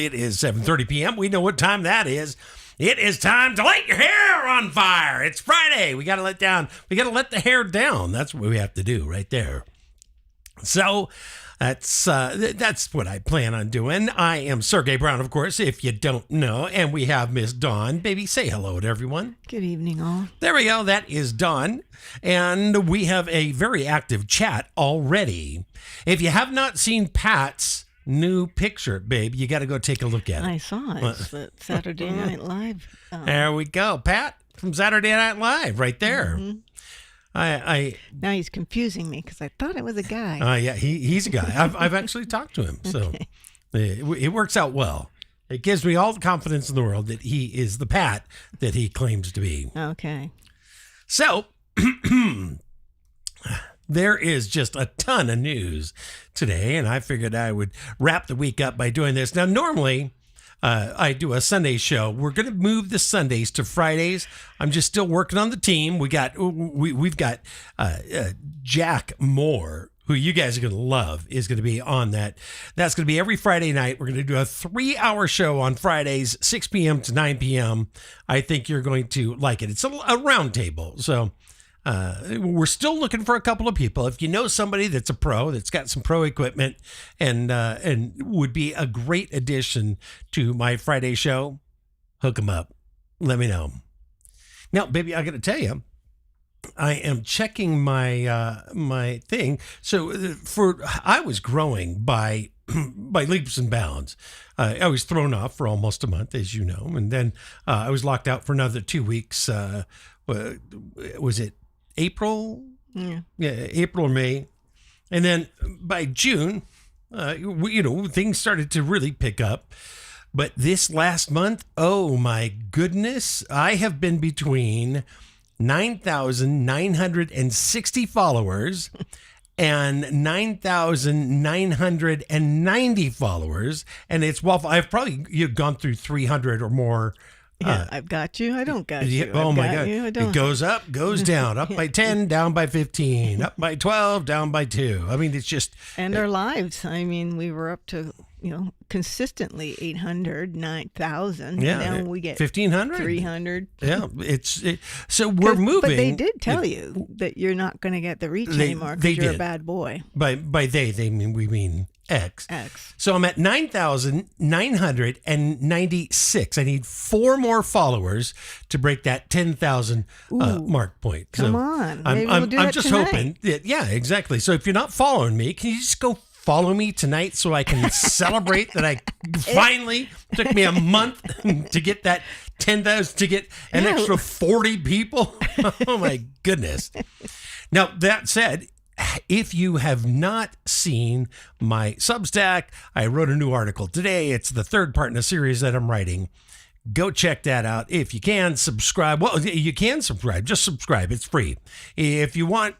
It is 7:30 p.m. We know what time that is. It is time to light your hair on fire. It's Friday. We got to let the hair down. That's what we have to do right there. So that's what I plan on doing. I am Sergey Brown, of course, if you don't know. And we have Miss Dawn. Baby, say hello to everyone. Good evening, all. There we go. That is Dawn. And we have a very active chat already. If you have not seen Pat's new picture, babe, you got to go take a look at it. I saw it. It's the Saturday Night Live. There we go. Pat from Saturday Night Live right there. Mm-hmm. Now he's confusing me because I thought it was a guy. Yeah, he's a guy. I've actually talked to him. So Okay. it works out well. It gives me all the confidence in the world that he is the Pat that he claims to be. Okay. So there is just a ton of news today, and I figured I would wrap the week up by doing this. Now, normally, I do a Sunday show. We're going to move the Sundays to Fridays. I'm just still working on the team. We've got Jack Moore, who you guys are going to love, is going to be on that. That's going to be every Friday night. We're going to do a 3-hour show on Fridays, 6 p.m. to 9 p.m. I think you're going to like it. It's a round table, so we're still looking for a couple of people. If you know somebody that's a pro, that's got some pro equipment and would be a great addition to my Friday show, hook them up. Let me know. Now, baby, I got to tell you, I am checking my my thing. So I was growing by leaps and bounds. I was thrown off for almost a month, as you know, and then I was locked out for another 2 weeks. Was it April? Yeah, April or May. And then by June, things started to really pick up. But this last month, oh my goodness, I have been between 9,960 followers and 9,990 followers. And it's you've gone through 300 or more. Yeah, I've got you. I don't got you. Oh my God. You, I don't. It goes up, goes down, up by 10, down by 15, up by 12, down by 2. I mean, it's just. And our lives. I mean, we were up to, consistently 800, 9,000. Yeah. Now we get 1,500. 300. Yeah. So we're moving. But they did tell you that you're not going to get the reach anymore because you're a bad boy. By we mean X. X. So I'm at 9,996. I need 4 more followers to break that 10,000 mark point. Come on. Maybe we'll do I'm it just tonight. hoping. Yeah, exactly. So if you're not following me, can you just go follow me tonight so I can celebrate that I finally took me a month to get that 10,000, to get an extra 40 people? Oh my goodness. Now, that said, if you have not seen my Substack, I wrote a new article today. It's the 3rd part in a series that I'm writing. Go check that out. If you can, subscribe. Well, you can subscribe. Just subscribe. It's free. If you want,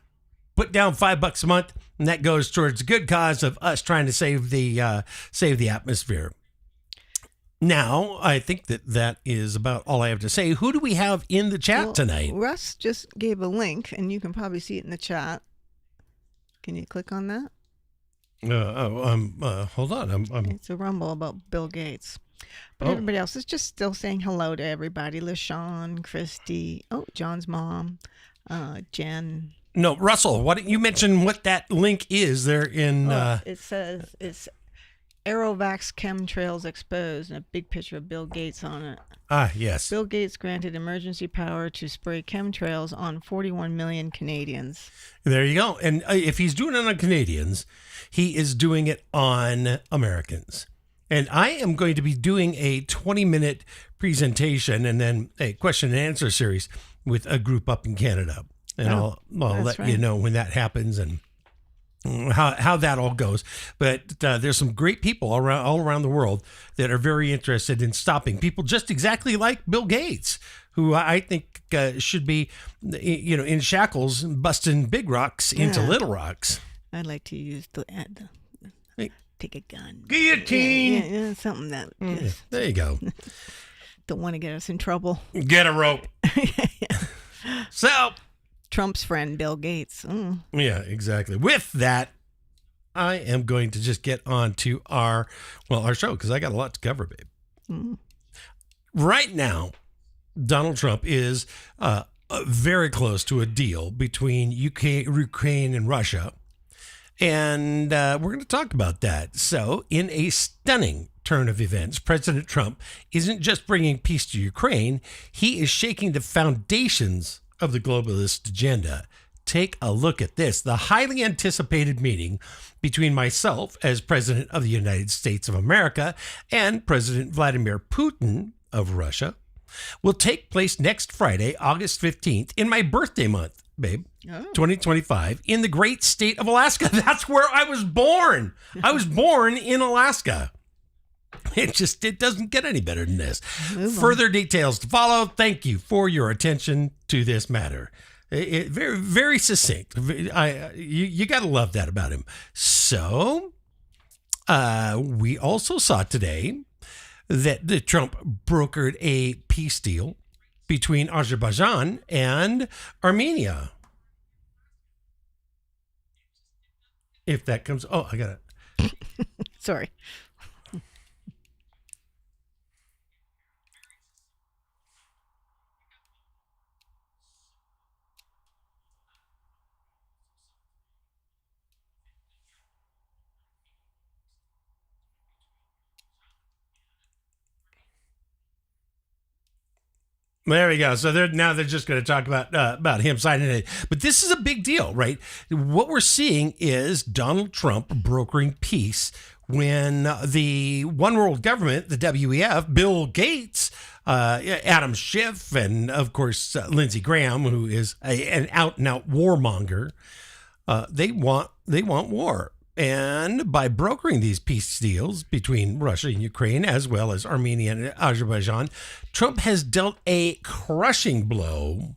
put down $5 a month, and that goes towards a good cause of us trying to save the atmosphere. Now, I think that is about all I have to say. Who do we have in the chat tonight? Russ just gave a link, and you can probably see it in the chat. Can you click on that? Hold on. It's a rumble about Bill Gates. But everybody else is just still saying hello to everybody. LaShawn, Christy, John's mom, Jen. No, Russell, why don't you mention what that link is there in... It says it's Aerovax Chemtrails Exposed and a big picture of Bill Gates on it. Ah, yes. Bill Gates granted emergency power to spray chemtrails on 41 million Canadians. There you go. And if he's doing it on Canadians, he is doing it on Americans. And I am going to be doing a 20-minute presentation and then a question and answer series with a group up in Canada. And I'll let you know when that happens and how that all goes. But there's some great people all around the world that are very interested in stopping people just exactly like Bill Gates, who I think should be, in shackles busting big rocks into little rocks. I'd like to use take a gun. Guillotine. Yeah, something that. There you go. Don't want to get us in trouble. Get a rope. So. Trump's friend, Bill Gates. Yeah, exactly. With that, I am going to just get on to our show because I got a lot to cover, babe. Right now, Donald Trump is very close to a deal between Ukraine and Russia. And we're going to talk about that. So, in a stunning turn of events, President Trump isn't just bringing peace to Ukraine, he is shaking the foundations of the globalist agenda. Take a look at this. The highly anticipated meeting between myself as President of the United States of America and President Vladimir Putin of Russia will take place next Friday, August 15th, in my birthday month, babe. 2025, in the great state of Alaska. That's where I was born. I was born in Alaska. It doesn't get any better than this. Further details to follow. Thank you for your attention to this matter. Very, very succinct. You got to love that about him. So, we also saw today that Trump brokered a peace deal between Azerbaijan and Armenia. If that comes, I got it. Sorry. There we go. So they're just going to talk about him signing it. But this is a big deal, right? What we're seeing is Donald Trump brokering peace when the one world government, the WEF, Bill Gates, Adam Schiff, and of course Lindsey Graham, who is an out and out warmonger, they want war. And by brokering these peace deals between Russia and Ukraine, as well as Armenia and Azerbaijan, Trump has dealt a crushing blow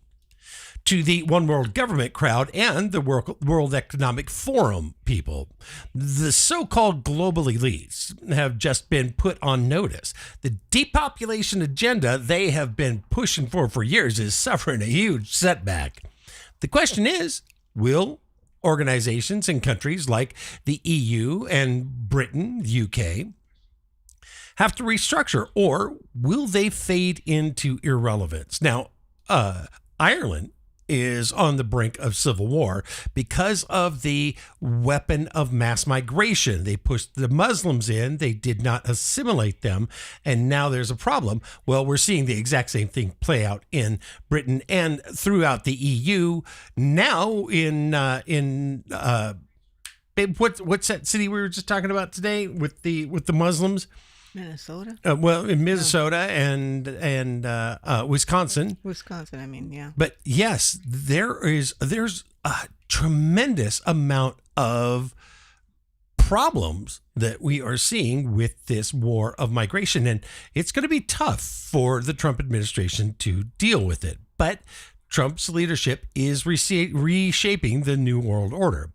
to the one world government crowd and the World Economic Forum people. The so-called global elites have just been put on notice. The depopulation agenda they have been pushing for years is suffering a huge setback. The question is, will organizations in countries like the EU and Britain, the UK, have to restructure, or will they fade into irrelevance? Now, Ireland is on the brink of civil war because of the weapon of mass migration. They pushed the Muslims in, they did not assimilate them, and now there's a problem. Well, we're seeing the exact same thing play out in Britain and throughout the EU. Now what's that city we were just talking about today with the Muslims? Minnesota? In Minnesota and Wisconsin. Wisconsin, yeah. But yes, there's a tremendous amount of problems that we are seeing with this war of migration. And it's going to be tough for the Trump administration to deal with it. But Trump's leadership is reshaping the New World Order.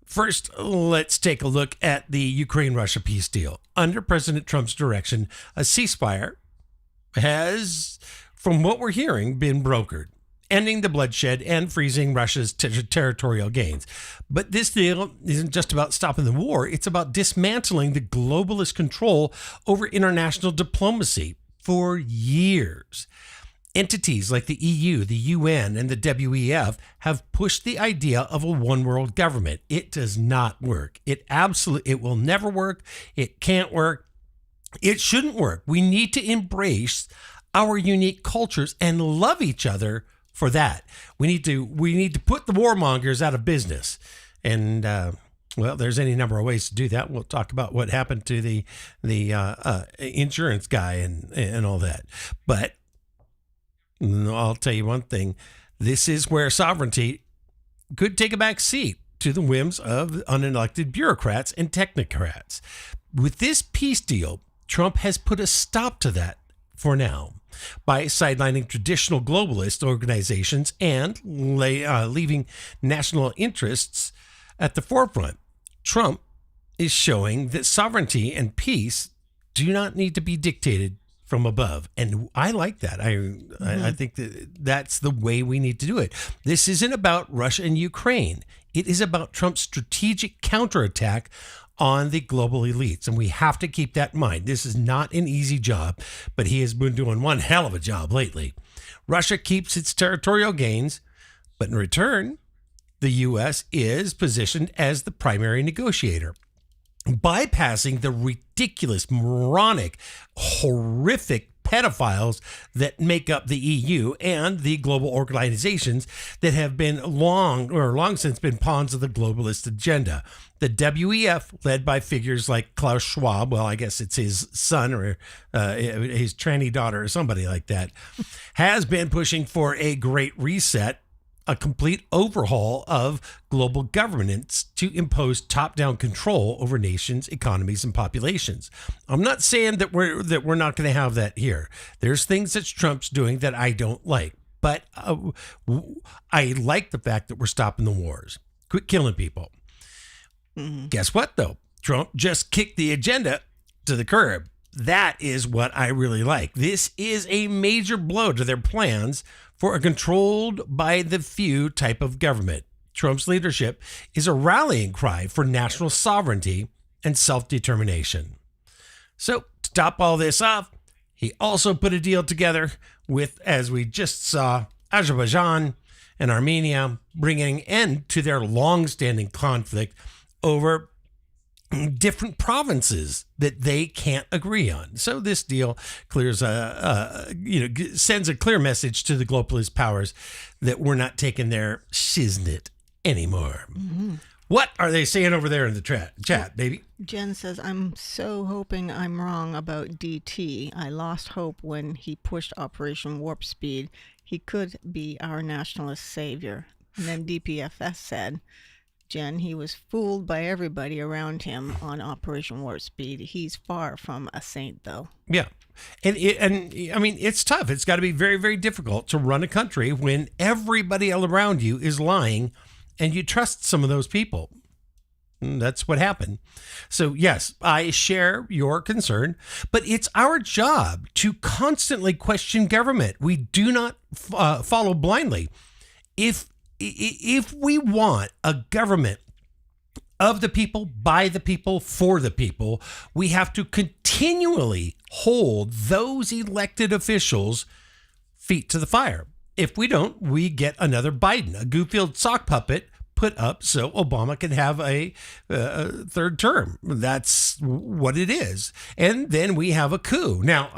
First, let's take a look at the Ukraine-Russia peace deal. Under President Trump's direction, a ceasefire has, from what we're hearing, been brokered, ending the bloodshed and freezing Russia's territorial gains. But this deal isn't just about stopping the war. It's about dismantling the globalist control over international diplomacy for years. Entities like the EU, the UN, and the WEF have pushed the idea of a one world government. It does not work. It will never work. It can't work. It shouldn't work. We need to embrace our unique cultures and love each other for that. We need to put the warmongers out of business. And there's any number of ways to do that. We'll talk about what happened to the insurance guy and all that. But I'll tell you one thing. This is where sovereignty could take a back seat to the whims of unelected bureaucrats and technocrats. With this peace deal, Trump has put a stop to that for now by sidelining traditional globalist organizations and leaving national interests at the forefront. Trump is showing that sovereignty and peace do not need to be dictated from above. And I like that. I think that's the way we need to do it. This isn't about Russia and Ukraine. It is about Trump's strategic counterattack on the global elites. And we have to keep that in mind. This is not an easy job, but he has been doing one hell of a job lately. Russia keeps its territorial gains, but in return, the U.S. is positioned as the primary negotiator, bypassing the ridiculous, moronic, horrific pedophiles that make up the EU and the global organizations that have been long since been pawns of the globalist agenda. The WEF, led by figures like Klaus Schwab, well, I guess it's his son or his tranny daughter or somebody like that, has been pushing for a great reset, a complete overhaul of global governance to impose top-down control over nations, economies, and populations. I'm not saying that we're not going to have that here. There's things that Trump's doing that I don't like, but I like the fact that we're stopping the wars. Quit killing people. Guess what, though? Trump just kicked the agenda to the curb. That is what I really like. This is a major blow to their plans for a controlled by the few type of government. Trump's leadership is a rallying cry for national sovereignty and self-determination. So, to top all this off, he also put a deal together with, as we just saw, Azerbaijan and Armenia, bringing an end to their long-standing conflict over different provinces that they can't agree on. So this deal clears sends a clear message to the globalist powers that we're not taking their shiznit anymore. What are they saying over there in the chat, baby? Jen says, I'm so hoping I'm wrong about DT. I lost hope when he pushed Operation Warp Speed. He could be our nationalist savior. And then DPFS said, Jen, he was fooled by everybody around him on Operation Warp Speed. He's far from a saint, though. Yeah. And I mean, it's tough. It's got to be very, very difficult to run a country when everybody around you is lying and you trust some of those people. And that's what happened. So, yes, I share your concern, but it's our job to constantly question government. We do not follow blindly. If we want a government of the people, by the people, for the people, we have to continually hold those elected officials' feet to the fire. If we don't, we get another Biden, a goofy sock puppet put up so Obama can have a third term. That's what it is. And then we have a coup. Now,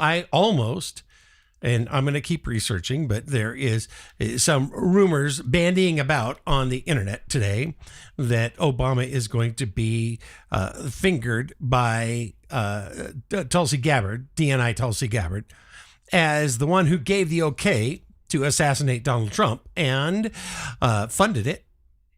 and I'm going to keep researching, but there is some rumors bandying about on the internet today that Obama is going to be fingered by Tulsi Gabbard, DNI Tulsi Gabbard, as the one who gave the okay to assassinate Donald Trump and funded it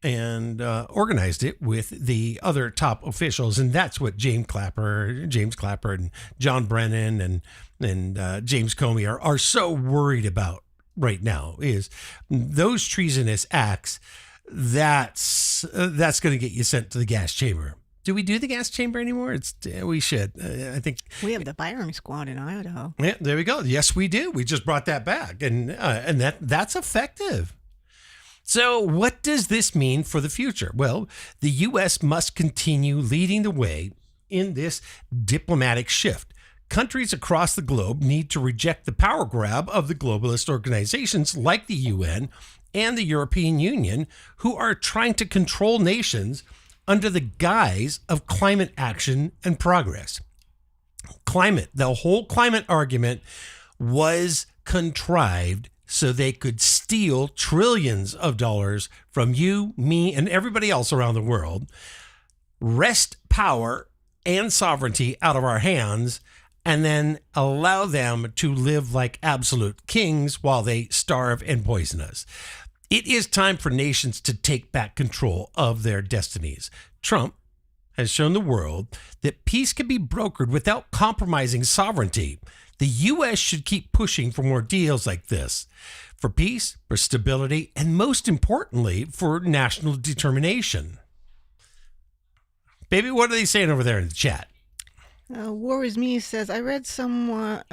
and organized it with the other top officials. And that's what James Clapper and John Brennan and James Comey are so worried about right now, is those treasonous acts. That's going to get you sent to the gas chamber. Do we do the gas chamber anymore? We should. I think we have the firing squad in Idaho. Yeah, there we go. Yes, we do. We just brought that back, and that's effective. So what does this mean for the future? Well, the U.S. must continue leading the way in this diplomatic shift. Countries across the globe need to reject the power grab of the globalist organizations like the UN and the European Union, who are trying to control nations under the guise of climate action and progress. The whole climate argument was contrived so they could steal trillions of dollars from you, me, and everybody else around the world, wrest power and sovereignty out of our hands, and then allow them to live like absolute kings while they starve and poison us. It is time for nations to take back control of their destinies. Trump has shown the world that peace can be brokered without compromising sovereignty. The U.S. should keep pushing for more deals like this, for peace, for stability, and most importantly, for national determination. Baby, what are they saying over there in the chat? Worries Me says, I read someone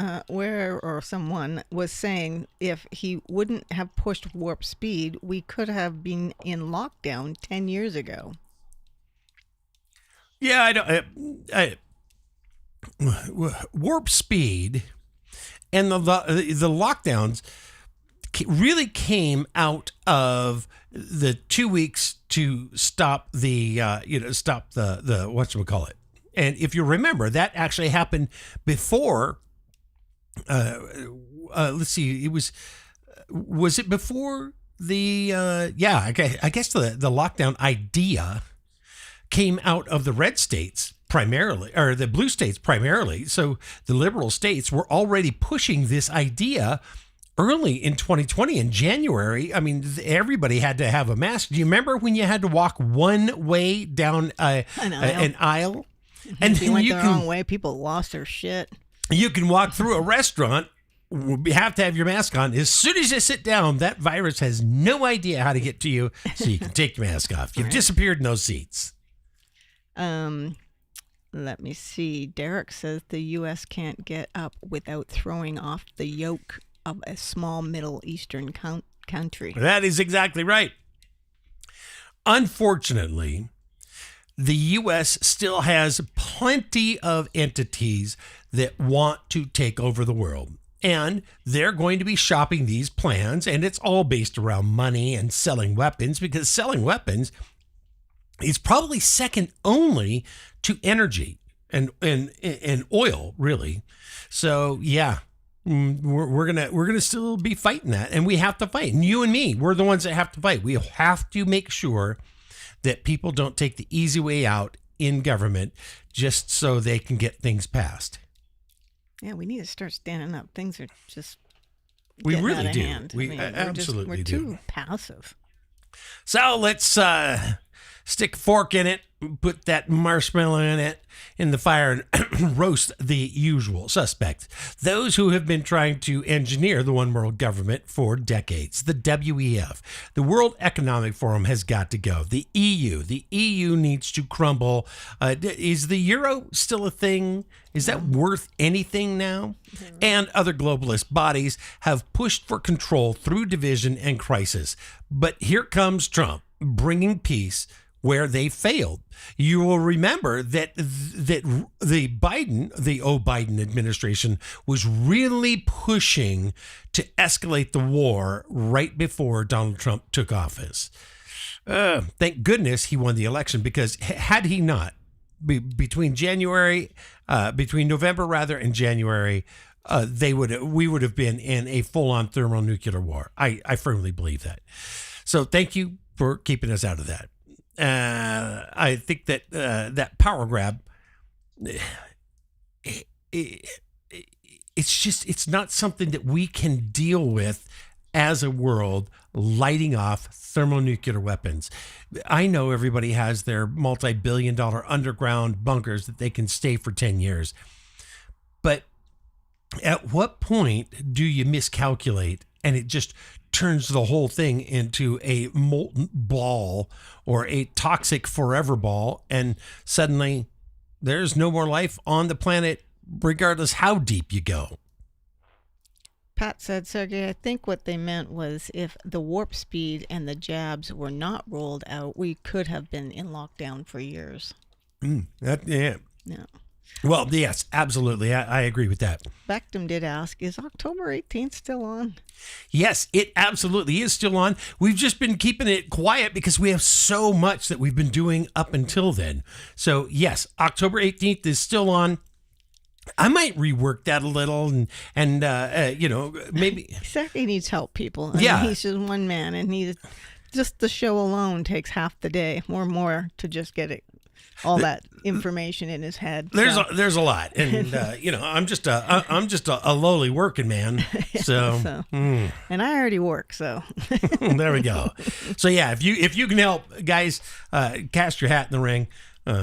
someone was saying if he wouldn't have pushed warp speed, we could have been in lockdown 10 years ago. Yeah, warp speed and the lockdowns really came out of the 2 weeks to stop the whatchamacallit. And if you remember, that actually happened before. Let's see, was it before the I guess the lockdown idea came out of the red states primarily, or the blue states primarily. So the liberal states were already pushing this idea early in 2020 in January. I mean, everybody had to have a mask. Do you remember when you had to walk one way down an aisle? And if you went the wrong way, people lost their shit. You can walk through a restaurant, you have to have your mask on. As soon as you sit down, that virus has no idea how to get to you, so you can take your mask off. You've disappeared in those seats. Let me see. Derek says the U.S. can't get up without throwing off the yoke of a small Middle Eastern country. That is exactly right. Unfortunately, the U.S. still has plenty of entities that want to take over the world. And they're going to be shopping these plans, and it's all based around money and selling weapons, because selling weapons is probably second only to energy and oil, really. So, yeah. We're gonna still be fighting that, and we have to fight. And you and me, we're the ones that have to fight. We have to make sure that people don't take the easy way out in government just so they can get things passed. Yeah, we need to start standing up. Things are just we getting really out of do. hand. Absolutely we're do. too passive. So let's stick a fork in it, put that marshmallow in the fire, and roast the usual suspects. Those who have been trying to engineer the one world government for decades. The WEF, the World Economic Forum, has got to go. The EU needs to crumble. Is the euro still a thing? Is that worth anything now? And other globalist bodies have pushed for control through division and crisis. But here comes Trump, bringing peace where they failed. You will remember that the Biden administration was really pushing to escalate the war right before Donald Trump took office. Thank goodness he won the election, because had he not, between November and January, we would have been in a full-on thermonuclear war. I firmly believe that. So thank you for keeping us out of that. I think that that power grab, it's not something that we can deal with as a world, lighting off thermonuclear weapons. I know everybody has their multi-billion-dollar underground bunkers that they can stay for 10 years. But at what point do you miscalculate and it just turns the whole thing into a molten ball or a toxic forever ball, and suddenly there's no more life on the planet, regardless how deep you go? Pat said, Sergey, I think what they meant was if the warp speed and the jabs were not rolled out, we could have been in lockdown for years. Yeah. Yeah. Well, yes, absolutely. I agree with that. Beckham did ask, is October 18th still on? Yes, it absolutely is still on. We've just been keeping it quiet because we have so much that we've been doing up until then. So, yes, October 18th is still on. I might rework that a little and maybe. He said he needs help, people. Yeah. He's just one man, and just the show alone takes half the day or more to just get it. All that information in his head. There's a lot, and I'm just a lowly working man. So. And I already work, so there we go. So yeah, if you can help, guys, cast your hat in the ring.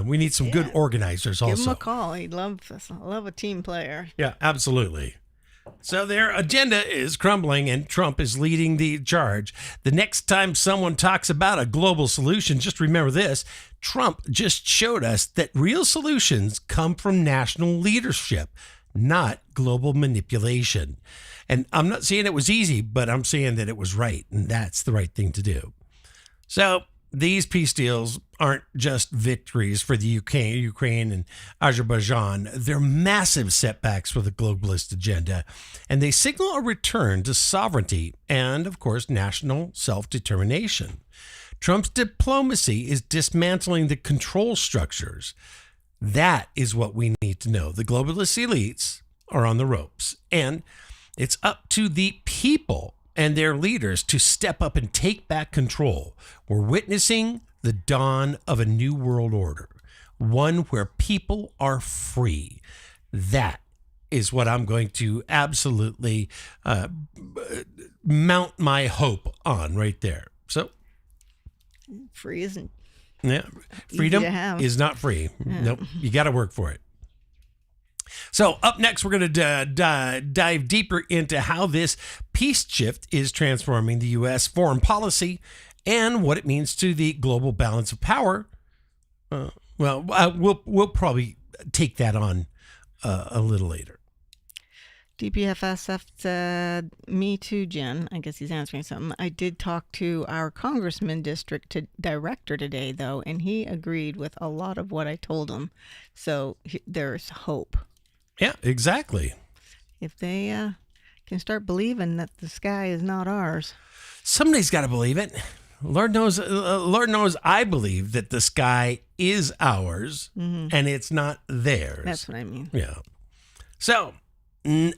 We need some good organizers also. Give him a call. He'd love a team player. Yeah, absolutely. So their agenda is crumbling and Trump is leading the charge. The next time someone talks about a global solution, just remember this. Trump just showed us that real solutions come from national leadership, not global manipulation. And I'm not saying it was easy, but I'm saying that it was right. And that's the right thing to do. So these peace deals aren't just victories for the Ukraine and Azerbaijan. They're massive setbacks for the globalist agenda, and they signal a return to sovereignty and, of course, national self-determination. Trump's diplomacy is dismantling the control structures. That is what we need to know. The globalist elites are on the ropes, and it's up to the people and their leaders to step up and take back control. We're witnessing the dawn of a new world order, one where people are free. That is what I'm going to absolutely mount my hope on right there. So, free isn't. Yeah, freedom is not free. Yeah. Nope, you got to work for it. So up next, we're going to dive deeper into how this peace shift is transforming the U.S. foreign policy and what it means to the global balance of power. We'll probably take that on a little later. DPFSF said, me too, Jen. I guess he's answering something. I did talk to our congressman district director today, though, and he agreed with a lot of what I told him. So there's hope. Yeah, exactly. If they can start believing that the sky is not ours. Somebody's got to believe it. Lord knows I believe that the sky is ours and it's not theirs. That's what I mean. Yeah. So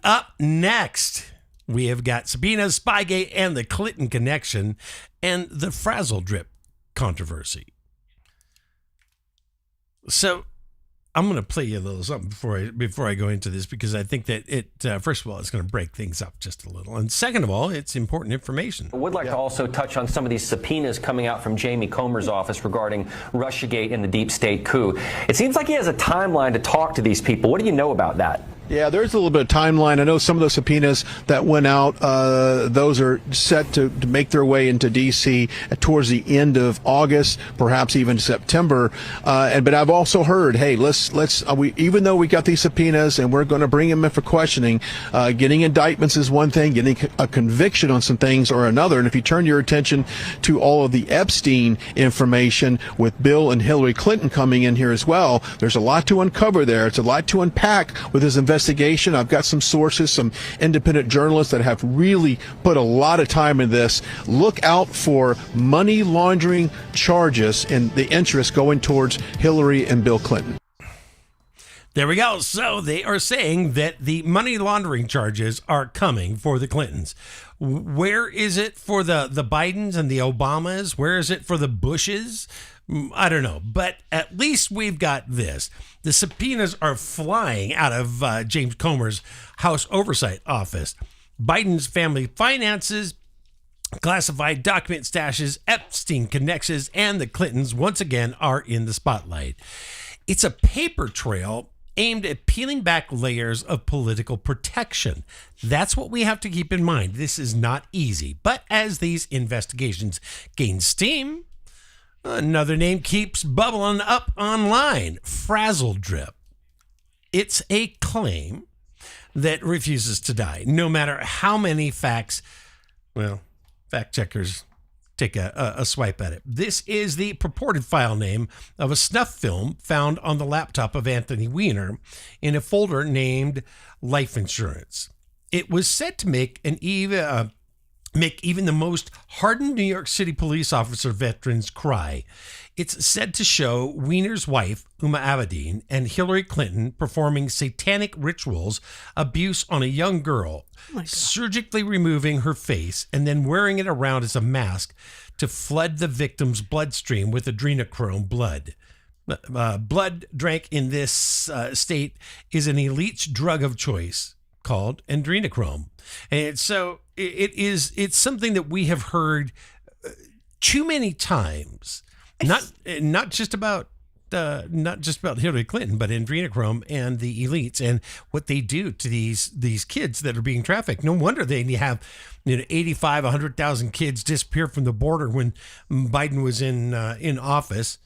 up next, we have got Subpoenas, Spygate, and the Clinton connection and the Frazzledrip controversy. So I'm going to play you a little something before I go into this, because I think that it, first of all, it's going to break things up just a little. And second of all, it's important information. I would like to also touch on some of these subpoenas coming out from Jamie Comer's office regarding Russiagate and the deep state coup. It seems like he has a timeline to talk to these people. What do you know about that? Yeah, there's a little bit of timeline. I know some of the subpoenas that went out, those are set to make their way into D.C. towards the end of August, perhaps even September. But I've also heard, hey, even though we got these subpoenas and we're going to bring them in for questioning, getting indictments is one thing, getting a conviction on some things or another. And if you turn your attention to all of the Epstein information with Bill and Hillary Clinton coming in here as well, there's a lot to uncover there. It's a lot to unpack with this investigation. I've got some sources, some independent journalists that have really put a lot of time in this. Look out for money laundering charges and the interest going towards Hillary and Bill Clinton. There we go. So they are saying that the money laundering charges are coming for the Clintons. Where is it for the Bidens and the Obamas? Where is it for the Bushes? I don't know, but at least we've got this. The subpoenas are flying out of James Comer's House Oversight Office. Biden's family finances, classified document stashes, Epstein connections, and the Clintons once again are in the spotlight. It's a paper trail aimed at peeling back layers of political protection. That's what we have to keep in mind. This is not easy, but as these investigations gain steam, another name keeps bubbling up online, Frazzledrip. It's a claim that refuses to die, no matter how many facts, fact checkers take a swipe at it. This is the purported file name of a snuff film found on the laptop of Anthony Weiner in a folder named Life Insurance. It was said to make even the most hardened New York City police officer veterans cry. It's said to show Weiner's wife, Uma Abedin, and Hillary Clinton performing satanic rituals, abuse on a young girl, surgically removing her face and then wearing it around as a mask to flood the victim's bloodstream with adrenochrome blood. Blood drank in this state is an elite's drug of choice called adrenochrome. And so it's something that we have heard too many times, not just about just about Hillary Clinton, but adrenochrome and the elites and what they do to these kids that are being trafficked. No wonder they have 85, 100,000 kids disappear from the border when Biden was in office.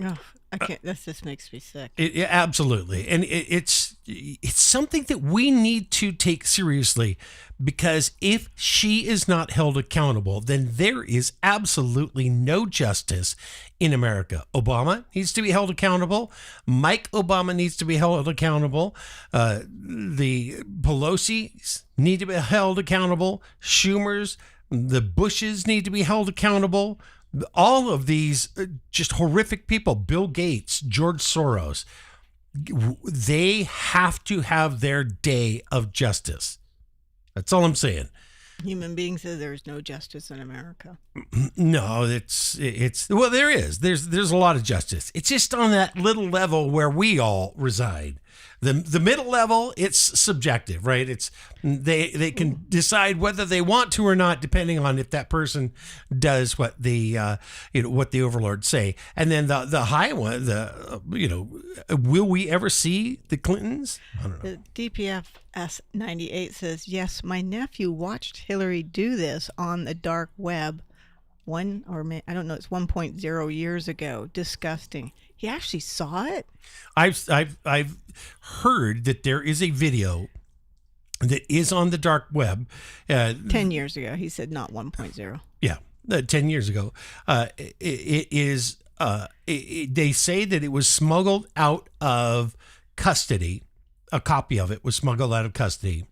Oh, I can't. That just makes me sick. Absolutely, and it's something that we need to take seriously, because if she is not held accountable, then there is absolutely no justice in America. Obama needs to be held accountable. Mike Obama needs to be held accountable. The Pelosi's need to be held accountable. Schumer's, the Bushes need to be held accountable. All of these just horrific people, Bill Gates, George Soros, they have to have their day of justice. That's all I'm saying. Human beings say there is no justice in America. No, it's well, there is. There's a lot of justice. It's just on that little level where we all reside. The middle level, it's subjective, right? It's they can decide whether they want to or not, depending on if that person does what the what the overlords say. And then the high one, will we ever see the Clintons? I don't know. The DPFS 98 says, yes, my nephew watched Hillary do this on the dark web. I don't know, it's 1.0 years ago. Disgusting. He actually saw it. I've heard that there is a video that is on the dark web. 10 years ago. He said not 1.0. Yeah, 10 years ago. It is. They say that it was smuggled out of custody. A copy of it was smuggled out of custody.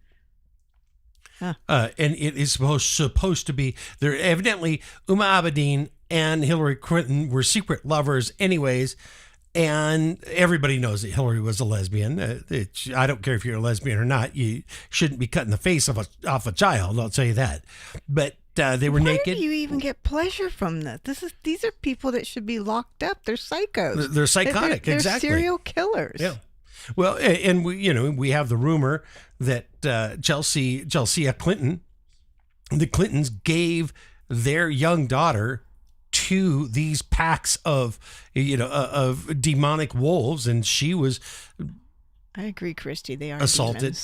Huh. And it is supposed to be there. Evidently, Uma Abedin and Hillary Clinton were secret lovers anyways. And everybody knows that Hillary was a lesbian. I don't care if you're a lesbian or not. You shouldn't be cutting the face off a child. I'll tell you that. But they were naked. Where do you even get pleasure from this? These are people that should be locked up. They're psychos. They're psychotic. They're exactly. Serial killers. Yeah. Well, and we have the rumor that Chelsea Clinton, the Clintons gave their young daughter to these packs of demonic wolves, and she was. I agree, Christy. They are assaulted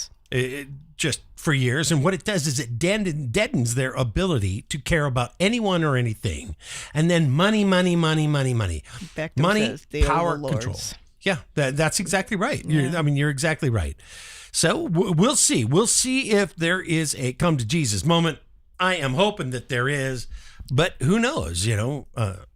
just for years, and what it does is it deadens their ability to care about anyone or anything, and then money, Beckham money, says the power, overlords. control. Yeah, that's exactly right. Yeah. You're exactly right. So we'll see. We'll see if there is a come to Jesus moment. I am hoping that there is, but who knows?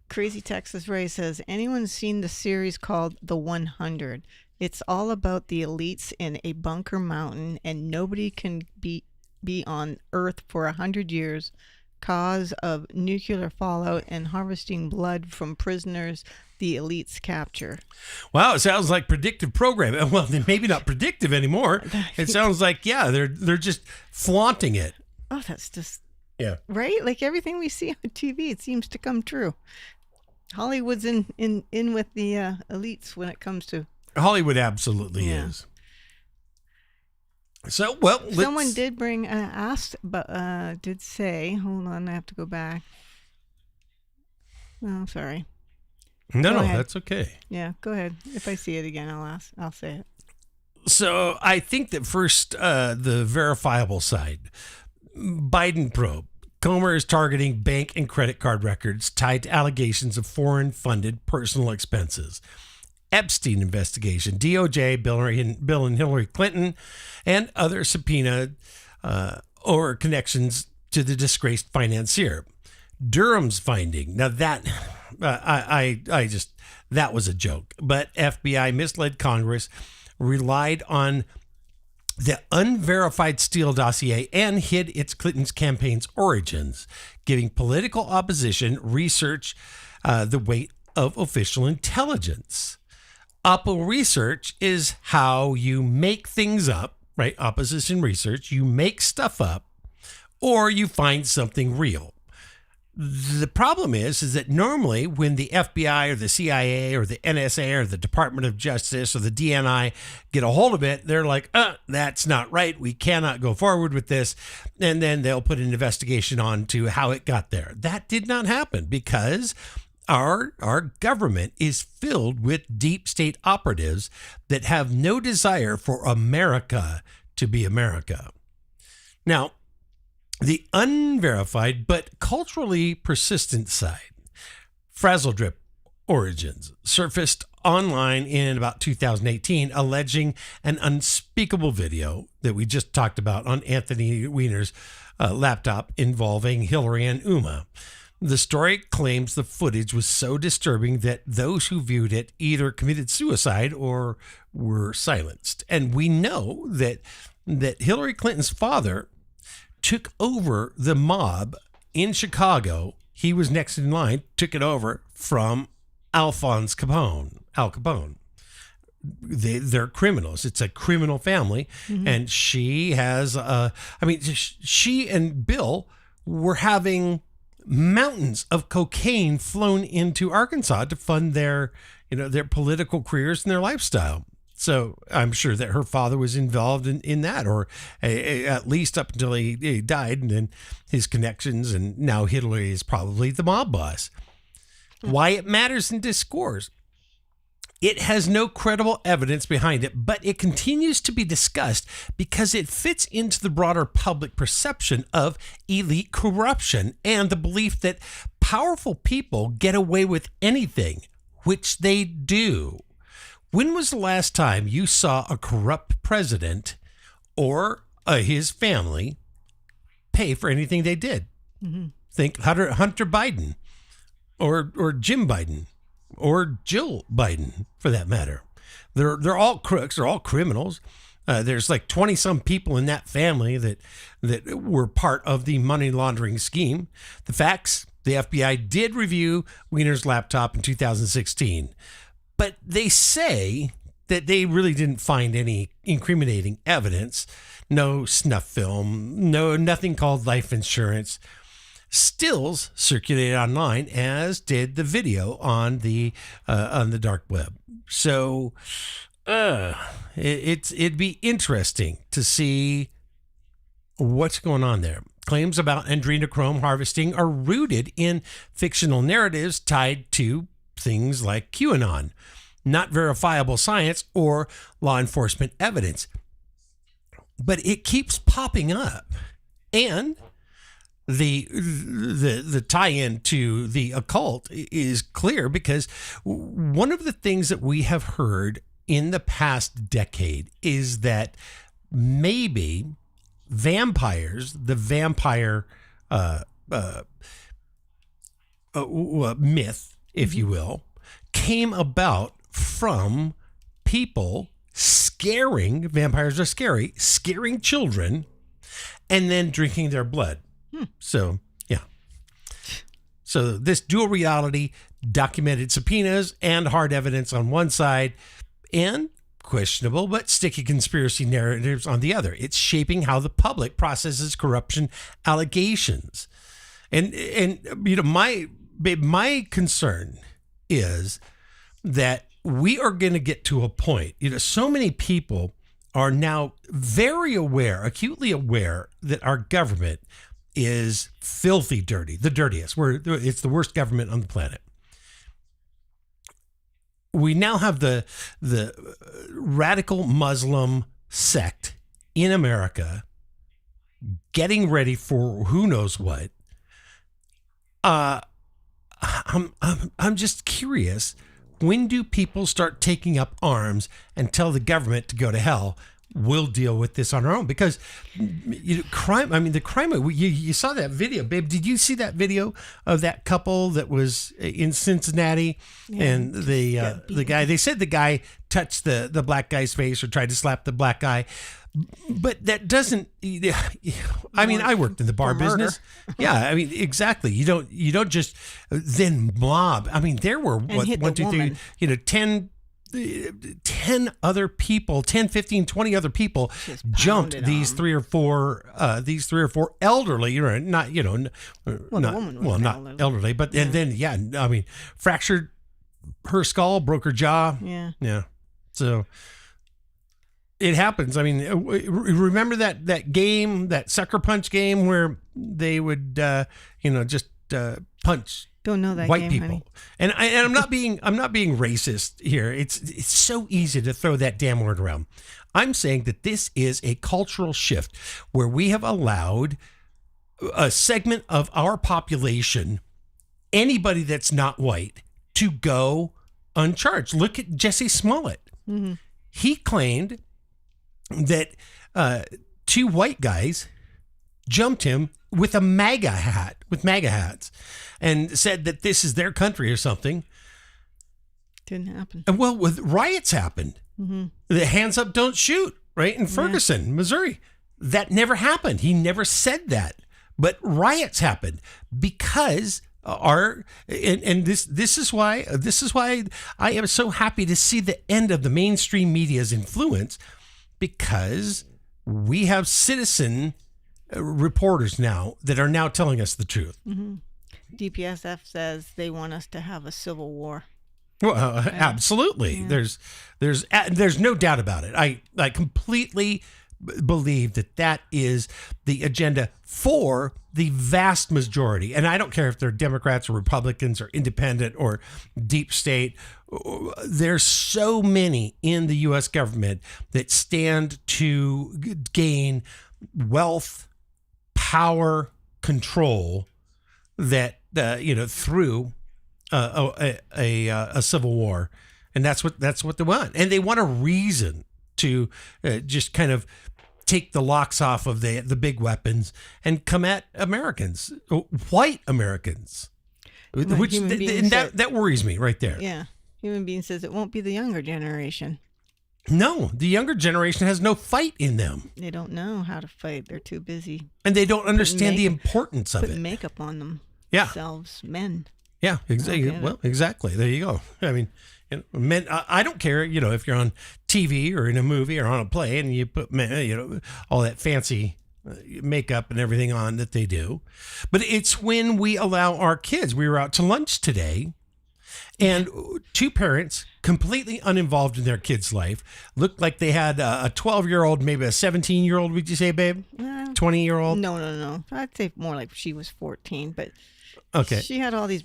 Crazy Texas Ray says, anyone seen the series called The 100? It's all about the elites in a bunker mountain, and nobody can be on Earth for 100 years, cause of nuclear fallout and harvesting blood from prisoners the elites capture. Wow, it sounds like predictive programming. Well, maybe not predictive anymore. It sounds like, they're just flaunting it. Oh, that's just right. Like everything we see on TV, it seems to come true. Hollywood's in with the elites when it comes to Hollywood. Absolutely is. So, someone did bring asked, but did say, hold on, I have to go back. Oh, sorry. No, that's okay. Yeah, go ahead. If I see it again, I'll say it. So I think that first, the verifiable side, Biden probe. Comer is targeting bank and credit card records tied to allegations of foreign-funded personal expenses. Epstein investigation, DOJ, Bill and Hillary Clinton, and other subpoena or connections to the disgraced financier. Durham's finding. Now that that was a joke, but FBI misled Congress, relied on the unverified Steele dossier, and hid its Clinton's campaign's origins, giving political opposition research the weight of official intelligence. Oppo research is how you make things up, right? Opposition research, you make stuff up, or you find something real. The problem is that normally when the FBI or the CIA or the NSA or the Department of Justice or the DNI get a hold of it, they're like, that's not right. We cannot go forward with this. And then they'll put an investigation on to how it got there. That did not happen because our government is filled with deep state operatives that have no desire for America to be America. Now, the unverified but culturally persistent side, Frazzledrip origins, surfaced online in about 2018, alleging an unspeakable video that we just talked about on Anthony Weiner's laptop involving Hillary and Uma. The story claims the footage was so disturbing that those who viewed it either committed suicide or were silenced. And we know that Hillary Clinton's father took over the mob in Chicago. He was next in line, took it over from Al Capone. They're criminals. It's a criminal family. And she has, she and Bill were having mountains of cocaine flown into Arkansas to fund their political careers and their lifestyle. So I'm sure that her father was involved in that, or at least up until he died, and then his connections, and now Hillary is probably the mob boss. Why it matters in discourse. It has no credible evidence behind it, but it continues to be discussed because it fits into the broader public perception of elite corruption and the belief that powerful people get away with anything, which they do. When was the last time you saw a corrupt president or his family pay for anything they did? Think Hunter Biden or Jim Biden. Or Jill Biden, for that matter. They're all crooks. They're all criminals. There's like 20-some people in that family that were part of the money laundering scheme. The facts, the FBI did review Weiner's laptop in 2016, but they say that they really didn't find any incriminating evidence. No snuff film, nothing called life insurance. Stills circulated online, as did the video on the dark web. So it'd be interesting to see what's going on there. Claims about adrenochrome harvesting are rooted in fictional narratives tied to things like QAnon, not verifiable science or law enforcement evidence. But it keeps popping up, and the tie-in to the occult is clear, because one of the things that we have heard in the past decade is that maybe vampires, the vampire myth, if you will, came about from people scaring, vampires are scary, scaring children and then drinking their blood. So, yeah. So this dual reality, documented subpoenas and hard evidence on one side, and questionable but sticky conspiracy narratives on the other. It's shaping how the public processes corruption allegations. And my concern is that we are going to get to a point, so many people are now very aware, acutely aware, that our government is filthy dirty, the dirtiest. It's the worst government on the planet. We now have the radical Muslim sect in America getting ready for who knows what. I'm just curious, when do people start taking up arms and tell the government to go to hell? We'll deal with this on our own, because crime. I mean, the crime. You saw that video, babe. Did you see that video of that couple that was in Cincinnati, and the guy? They said the guy touched the black guy's face or tried to slap the black guy, but that doesn't. I mean, I worked in the bar business. Yeah, I mean, exactly. You don't just then mob. I mean, there were 10 other people, 10, 15, 20 other people jumped these three or four elderly, not elderly, but and then, I mean, fractured her skull, broke her jaw. Yeah. So it happens. I mean, remember that game, that sucker punch game where they would, just punch Don't know that white game, people. honey. And I'm not being racist here. It's so easy to throw that damn word around. I'm saying that this is a cultural shift where we have allowed a segment of our population, anybody that's not white, to go uncharged. Look at Jesse Smollett. Mm-hmm. He claimed that 2 white guys jumped him with a MAGA hats, and said that this is their country or something. Didn't happen. And well, with riots happened. Mm-hmm. The hands up, don't shoot, right? In Ferguson, Missouri. That never happened. He never said that. But riots happened because this is why I am so happy to see the end of the mainstream media's influence, because we have citizen reporters now that are now telling us the truth. Mm-hmm. DPSF says they want us to have a civil war. Well, absolutely. Yeah. There's no doubt about it. I completely believe that is the agenda for the vast majority. And I don't care if they're Democrats or Republicans or independent or deep state. There's so many in the U.S. government that stand to gain wealth, power, control that through a civil war, and that's what they want. And they want a reason to just kind of take the locks off of the big weapons and come at Americans, white Americans, that worries me right there. Yeah, Human Being says it won't be the younger generation. No, the younger generation has no fight in them. They don't know how to fight. They're too busy. And they don't understand the importance of it. Put makeup on them. Yeah. Themselves, men. Yeah, exactly. Well, exactly. There you go. I mean, men. I don't care. If you're on TV or in a movie or on a play, and you put all that fancy makeup and everything on that they do. But it's when we allow our kids. We were out to lunch today, and 2 parents, completely uninvolved in their kid's life, looked like they had a 12-year-old, maybe a 17-year-old. Would you say, babe? 20-year-old? No. I'd say more like she was 14, but. Okay. She had all these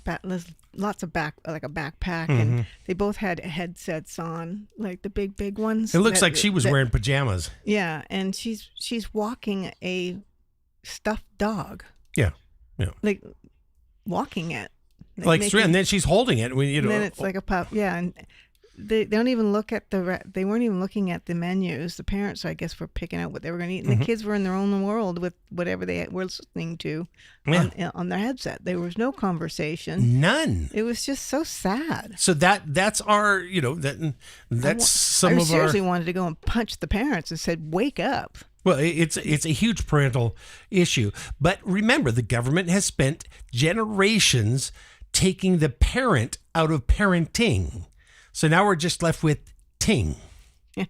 lots of like a backpack, and they both had headsets on, like the big ones. It looks like she was wearing pajamas. Yeah, and she's walking a stuffed dog. Yeah. Like walking it. And then she's holding it. And then it's like a pup. Yeah, and they don't even look at they weren't even looking at the menus. The parents, I guess, were picking out what they were going to eat, and the kids were in their own world with whatever they were listening to on their headset. There was no conversation. None. It was just so sad. So that's our, that's some of our. I seriously wanted to go and punch the parents and said, "Wake up." Well, it's a huge parental issue, but remember, the government has spent generations taking the parent out of parenting. So now we're just left with ting. Yeah.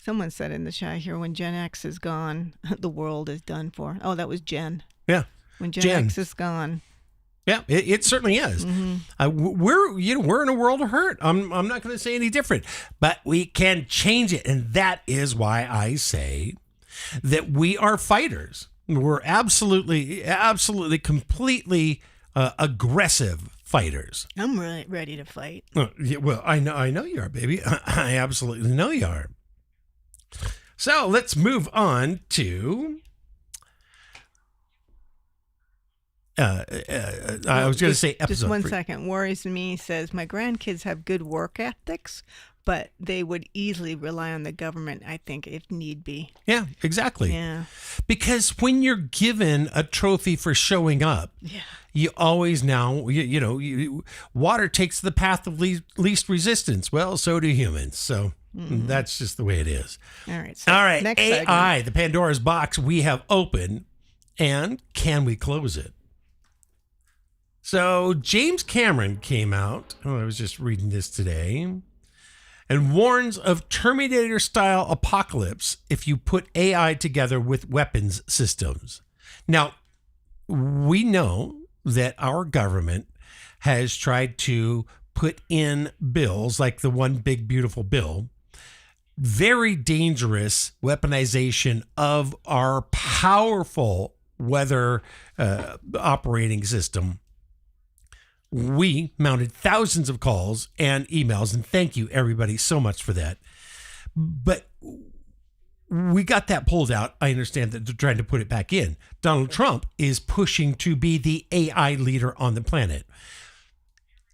Someone said in the chat here, when Gen X is gone, the world is done for. Oh, that was Jen. Yeah. When Gen X is gone. Yeah, it certainly is. Mm-hmm. We're in a world of hurt. I'm not going to say any different, but we can change it, and that is why I say that we are fighters. We're absolutely, completely aggressive fighters. I'm really ready to fight. Well, I know you are, baby. I absolutely know you are. So let's move on to. I was going to say episode. Just one second. Worries me says my grandkids have good work ethics, but they would easily rely on the government, I think, if need be. Yeah, exactly. Yeah. Because when you're given a trophy for showing up, you always now, water takes the path of least resistance. Well, so do humans. So that's just the way it is. All right. So all right. Next AI, segment. the Pandora's box we have open, and can we close it? So James Cameron came out. I was just reading this today. And warns of Terminator-style apocalypse if you put AI together with weapons systems. Now, we know that our government has tried to put in bills like the One Big Beautiful Bill, very dangerous weaponization of our powerful weather operating system we mounted thousands of calls and emails, and thank you everybody so much for that. But we got that pulled out. I understand that they're trying to put it back in. Donald Trump is pushing to be the AI leader on the planet.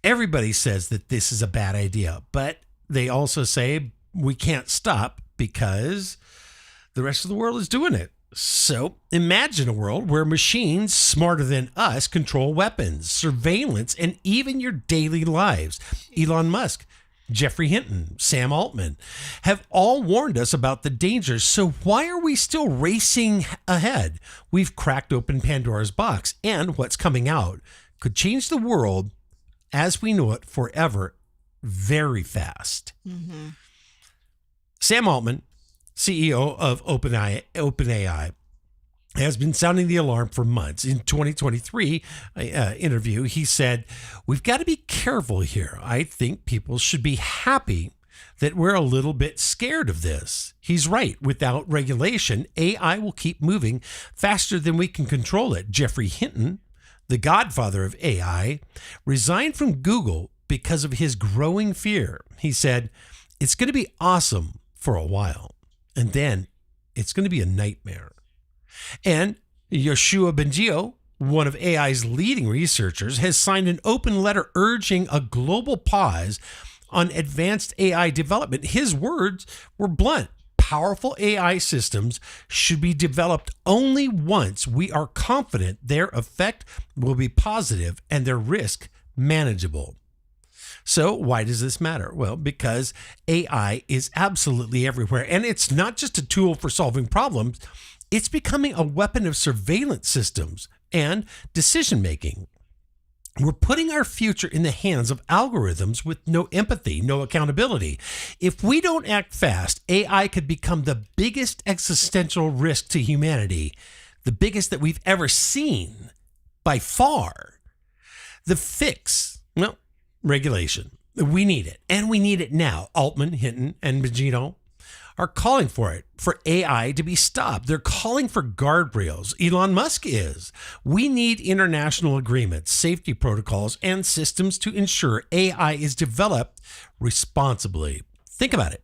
Everybody says that this is a bad idea, but they also say we can't stop because the rest of the world is doing it. So imagine a world where machines smarter than us control weapons, surveillance, and even your daily lives. Elon Musk, Jeffrey Hinton, Sam Altman have all warned us about the dangers. So why are we still racing ahead? We've cracked open Pandora's box, and what's coming out could change the world as we know it forever very fast. Mm-hmm. Sam Altman, CEO of OpenAI, has been sounding the alarm for months. In 2023 interview, he said, we've got to be careful here. I think people should be happy that we're a little bit scared of this. He's right. Without regulation, AI will keep moving faster than we can control it. Jeffrey Hinton, the godfather of AI, resigned from Google because of his growing fear. He said, it's going to be awesome for a while, and then it's going to be a nightmare. And Yoshua Bengio, one of AI's leading researchers, has signed an open letter urging a global pause on advanced AI development. His words were blunt. Powerful AI systems should be developed only once we are confident their effect will be positive and their risk manageable. So why does this matter? Well, because AI is absolutely everywhere, and it's not just a tool for solving problems. It's becoming a weapon of surveillance systems and decision-making. We're putting our future in the hands of algorithms with no empathy, no accountability. If we don't act fast, AI could become the biggest existential risk to humanity, the biggest that we've ever seen by far. The fix, well, regulation. We need it, and we need it now. Altman, Hinton, and Bengio are calling for it, for AI to be stopped. They're calling for guardrails. Elon Musk is. We need international agreements, safety protocols, and systems to ensure AI is developed responsibly. Think about it.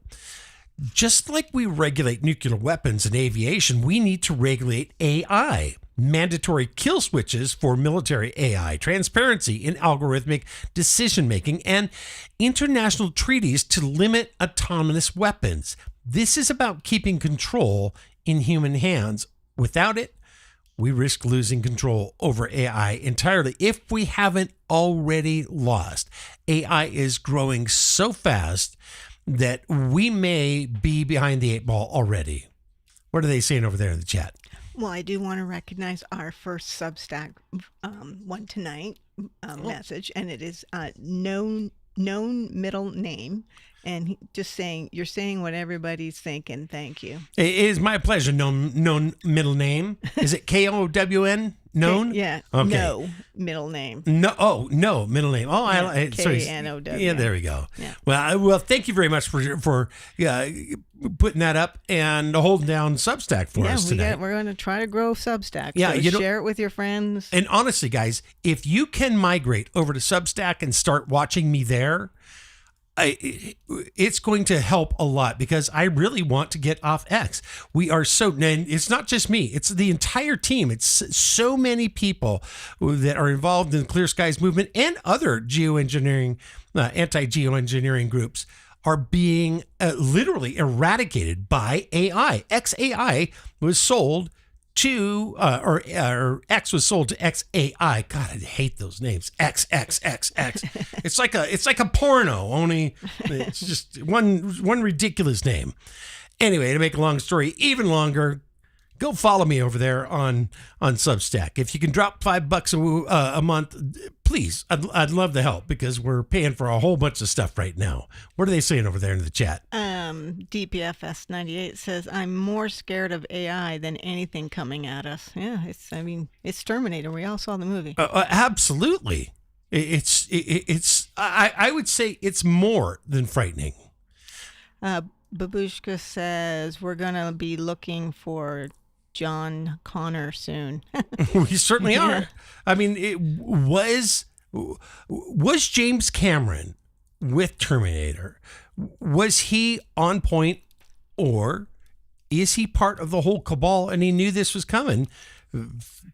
Just like we regulate nuclear weapons and aviation, we need to regulate AI. Mandatory kill switches for military AI, transparency in algorithmic decision-making, and international treaties to limit autonomous weapons. This is about keeping control in human hands. Without it, we risk losing control over AI entirely if we haven't already lost. AI is growing so fast that we may be behind the eight ball already. What are they saying over there in the chat? Well, I do want to recognize our first Substack one tonight message, and it is known middle name. And just saying, you're saying what everybody's thinking. Thank you. It is my pleasure. Known middle name. Is it KOWN? Known? Yeah. Okay. No middle name. No. No middle name. Oh, yeah, sorry. KNOW. Yeah, there we go. Yeah. Well, thank you very much for putting that up and holding down Substack for us tonight. We're going to try to grow Substack. Yeah, so share it with your friends. And honestly, guys, if you can migrate over to Substack and start watching me there, it's going to help a lot because I really want to get off X. We are and it's not just me, it's the entire team. It's so many people that are involved in the Clear Skies movement and other geoengineering, anti-geoengineering groups are being literally eradicated by AI. XAI was sold to, or X was sold to XAI. God, I hate those names. XXXX. It's like a porno, only it's just one ridiculous name. Anyway, to make a long story even longer, go follow me over there on Substack. If you can drop $5 a month, please. I'd love the help because we're paying for a whole bunch of stuff right now. What are they saying over there in the chat? DPFS98 says, I'm more scared of AI than anything coming at us. Yeah, it's Terminator. We all saw the movie. Absolutely. I would say it's more than frightening. Babushka says, we're going to be looking for John Connor soon. We certainly are. I mean, it was Was James Cameron with Terminator, was he on point, or is he part of the whole cabal and he knew this was coming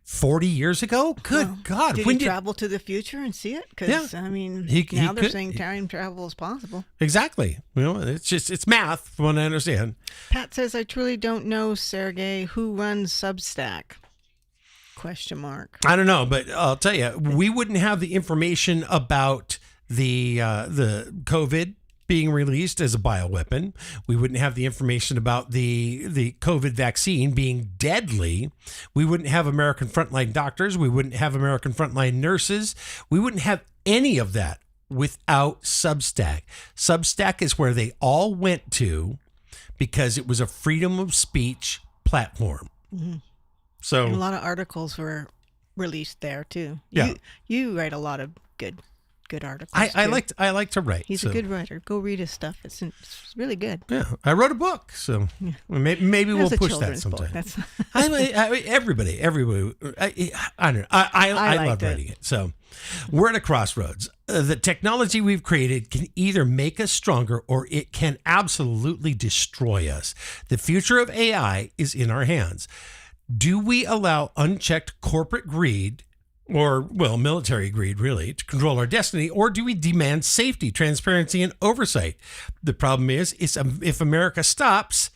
40 years ago? Good God. Did he travel to the future and see it? Because, I mean, now they're saying time travel is possible. Exactly. It's math, from what I understand. Pat says, I truly don't know, Sergey, who runs Substack? ? I don't know, but I'll tell you, we wouldn't have the information about the COVID being released as a bioweapon. We wouldn't have the information about the COVID vaccine being deadly. We wouldn't have American frontline doctors. We wouldn't have American frontline nurses. We wouldn't have any of that without Substack. Substack is where they all went to because it was a freedom of speech platform. Mm-hmm. So and a lot of articles were released there too. Yeah. You write a lot of good articles. I like to write. He's a good writer. Go read his stuff. It's really good. Yeah, I wrote a book, so maybe we'll push that sometime. Everybody. I don't know. I love writing it. So we're at a crossroads. The technology we've created can either make us stronger or it can absolutely destroy us. The future of AI is in our hands. Do we allow unchecked corporate greed, or, military greed, really, to control our destiny, or do we demand safety, transparency, and oversight? The problem is if America stops,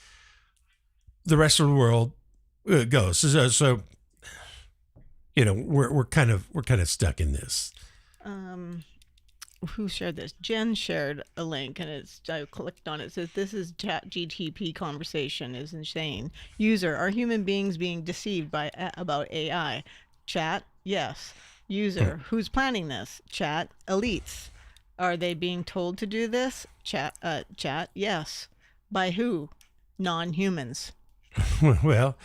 the rest of the world goes. So we're kind of stuck in this. Who shared this? Jen shared a link, and I clicked on it. It says, this is ChatGTP conversation is insane. User, are human beings being deceived about AI? Chat, yes. User, who's planning this? Chat, elites. Are they being told to do this? Chat, yes. By who? Non-humans. Well,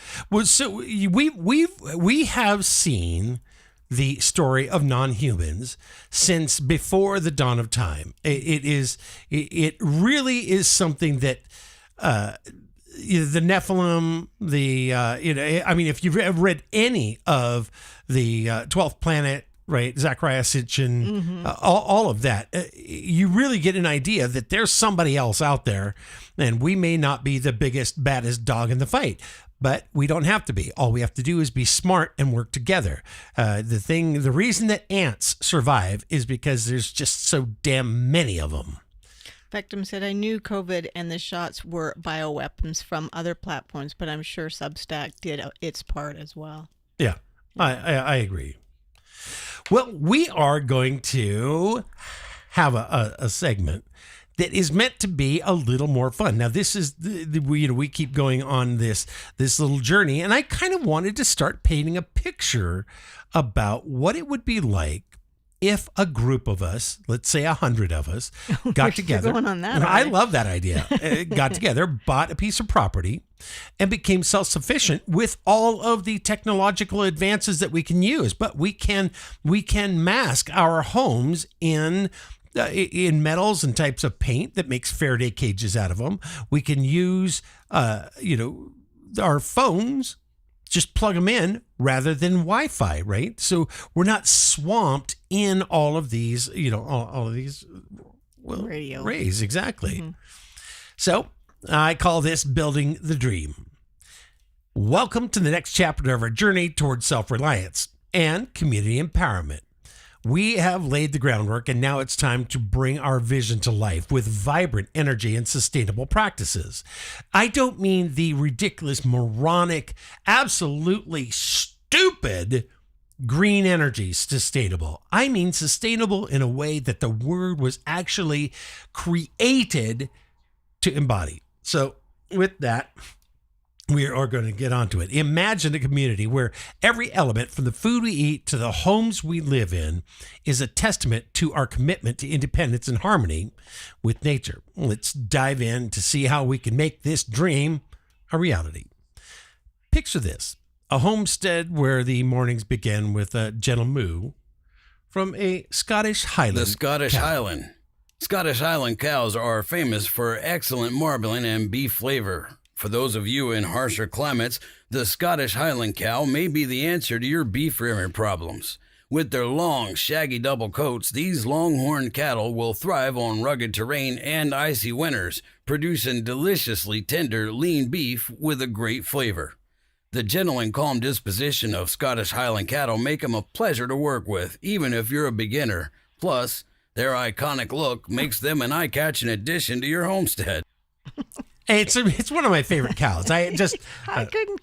so we have seen the story of non-humans since before the dawn of time. It really is something that the Nephilim, if you've read any of the 12th Planet, right, Zachariah Sitchin, all of that, you really get an idea that there's somebody else out there, and we may not be the biggest, baddest dog in the fight. But we don't have to be. All we have to do is be smart and work together. The reason that ants survive is because there's just so damn many of them. Vectum said, I knew COVID and the shots were bioweapons from other platforms, but I'm sure Substack did its part as well. Yeah, I agree. Well, we are going to have a segment that is meant to be a little more fun. Now, this is we keep going on this little journey, and I kind of wanted to start painting a picture about what it would be like if a group of us, let's say 100 of us, got together. Going on that, I love that idea. Got together, bought a piece of property, and became self-sufficient with all of the technological advances that we can use. But we can mask our homes in metals and types of paint that makes Faraday cages out of them. We can use, our phones, just plug them in rather than Wi-Fi, right? So we're not swamped in all of these, all of these radio rays. Exactly. Mm-hmm. So I call this building the dream. Welcome to the next chapter of our journey towards self-reliance and community empowerment. We have laid the groundwork, and now it's time to bring our vision to life with vibrant energy and sustainable practices. I don't mean the ridiculous, moronic, absolutely stupid green energy sustainable. I mean sustainable in a way that the word was actually created to embody. So with that, we are going to get onto it. Imagine a community where every element, from the food we eat to the homes we live in, is a testament to our commitment to independence and harmony with nature. Let's dive in to see how we can make this dream a reality. Picture this: a homestead where the mornings begin with a gentle moo from a Scottish Highland. The Scottish cow. Highland. Scottish Highland cows are famous for excellent marbling and beef flavor. For those of you in harsher climates, the Scottish Highland cow may be the answer to your beef rearing problems. With their long, shaggy double coats, these longhorn cattle will thrive on rugged terrain and icy winters, producing deliciously tender, lean beef with a great flavor. The gentle and calm disposition of Scottish Highland cattle make them a pleasure to work with, even if you're a beginner. Plus, their iconic look makes them an eye-catching addition to your homestead. It's one of my favorite cows. I couldn't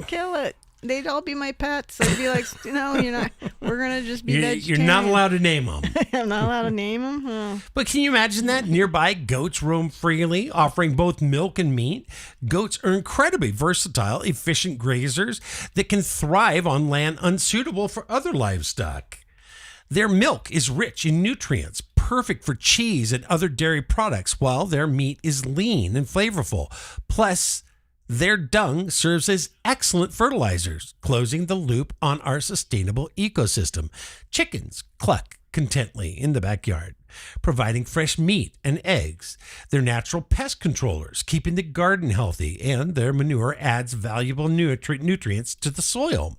kill it. They'd all be my pets. I'd be like, no, you're not. We're gonna just be vegetarian. You're not allowed to name them. I'm not allowed to name them. Oh. But can you imagine that? Nearby, goats roam freely, offering both milk and meat. Goats are incredibly versatile, efficient grazers that can thrive on land unsuitable for other livestock. Their milk is rich in nutrients, perfect for cheese and other dairy products, while their meat is lean and flavorful. Plus, their dung serves as excellent fertilizers, closing the loop on our sustainable ecosystem. Chickens cluck contently in the backyard, providing fresh meat and eggs. They're natural pest controllers, keeping the garden healthy, and their manure adds valuable nutrients to the soil.